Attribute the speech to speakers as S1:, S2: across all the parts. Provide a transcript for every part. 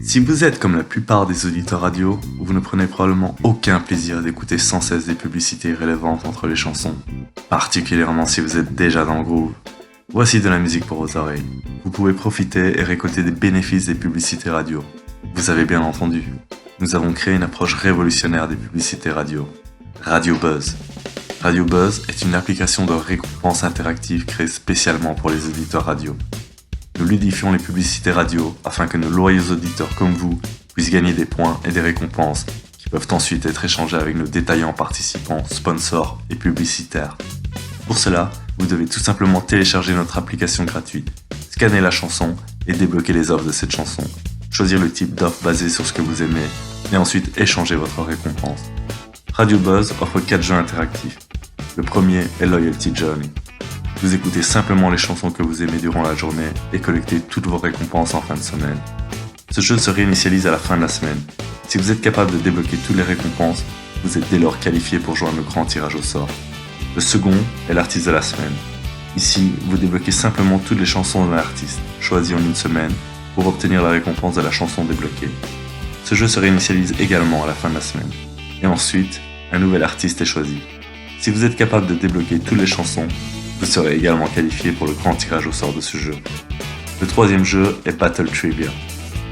S1: Si vous êtes comme la plupart des auditeurs radio, vous ne prenez probablement aucun plaisir d'écouter sans cesse des publicités irrélévantes entre les chansons, particulièrement si vous êtes déjà dans le groove. Voici de la musique pour vos oreilles. Vous pouvez profiter et récolter des bénéfices des publicités radio. Vous avez bien entendu. Nous avons créé une approche révolutionnaire des publicités radio. Radio Buzz. Radio Buzz est une application de récompense interactive créée spécialement pour les auditeurs radio. Nous ludifions les publicités radio afin que nos loyaux auditeurs comme vous puissent gagner des points et des récompenses qui peuvent ensuite être échangés avec nos détaillants participants, sponsors et publicitaires. Pour cela, vous devez tout simplement télécharger notre application gratuite, scanner la chanson et débloquer les offres de cette chanson, choisir le type d'offre basé sur ce que vous aimez et ensuite échanger votre récompense. Radio Buzz offre 4 jeux interactifs. Le premier est Loyalty Journey. Vous écoutez simplement les chansons que vous aimez durant la journée et collectez toutes vos récompenses en fin de semaine. Ce jeu se réinitialise à la fin de la semaine. Si vous êtes capable de débloquer toutes les récompenses, vous êtes dès lors qualifié pour jouer à nos grands tirages au sort. Le second est l'artiste de la semaine. Ici, vous débloquez simplement toutes les chansons d'un artiste, choisi en une semaine, pour obtenir la récompense de la chanson débloquée. Ce jeu se réinitialise également à la fin de la semaine. Et ensuite, un nouvel artiste est choisi. Si vous êtes capable de débloquer toutes les chansons, vous serez également qualifié pour le grand tirage au sort de ce jeu. Le troisième jeu est Battle Trivia.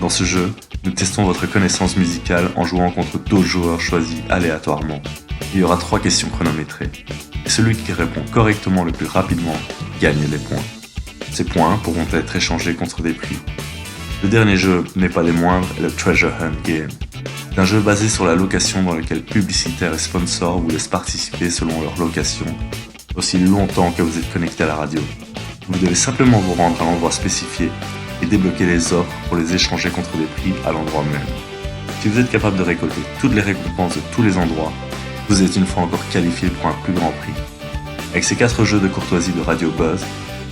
S1: Dans ce jeu, nous testons votre connaissance musicale en jouant contre d'autres joueurs choisis aléatoirement. Il y aura 3 questions chronométrées. Et celui qui répond correctement le plus rapidement gagne les points. Ces points pourront être échangés contre des prix. Le dernier jeu n'est pas des moindres est le Treasure Hunt Game. C'est un jeu basé sur la location dans lequel publicitaires et sponsors vous laissent participer selon leur location, aussi longtemps que vous êtes connecté à la radio. Vous devez simplement vous rendre à l'endroit spécifié et débloquer les offres pour les échanger contre des prix à l'endroit même. Si vous êtes capable de récolter toutes les récompenses de tous les endroits, vous êtes une fois encore qualifié pour un plus grand prix. Avec ces 4 jeux de courtoisie de Radio Buzz,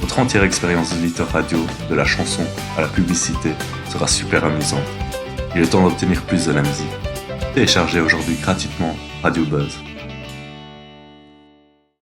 S1: votre entière expérience d'auditeur radio, de la chanson à la publicité, sera super amusante. Il est temps d'obtenir plus de la musique. Téléchargez aujourd'hui gratuitement Radio Buzz.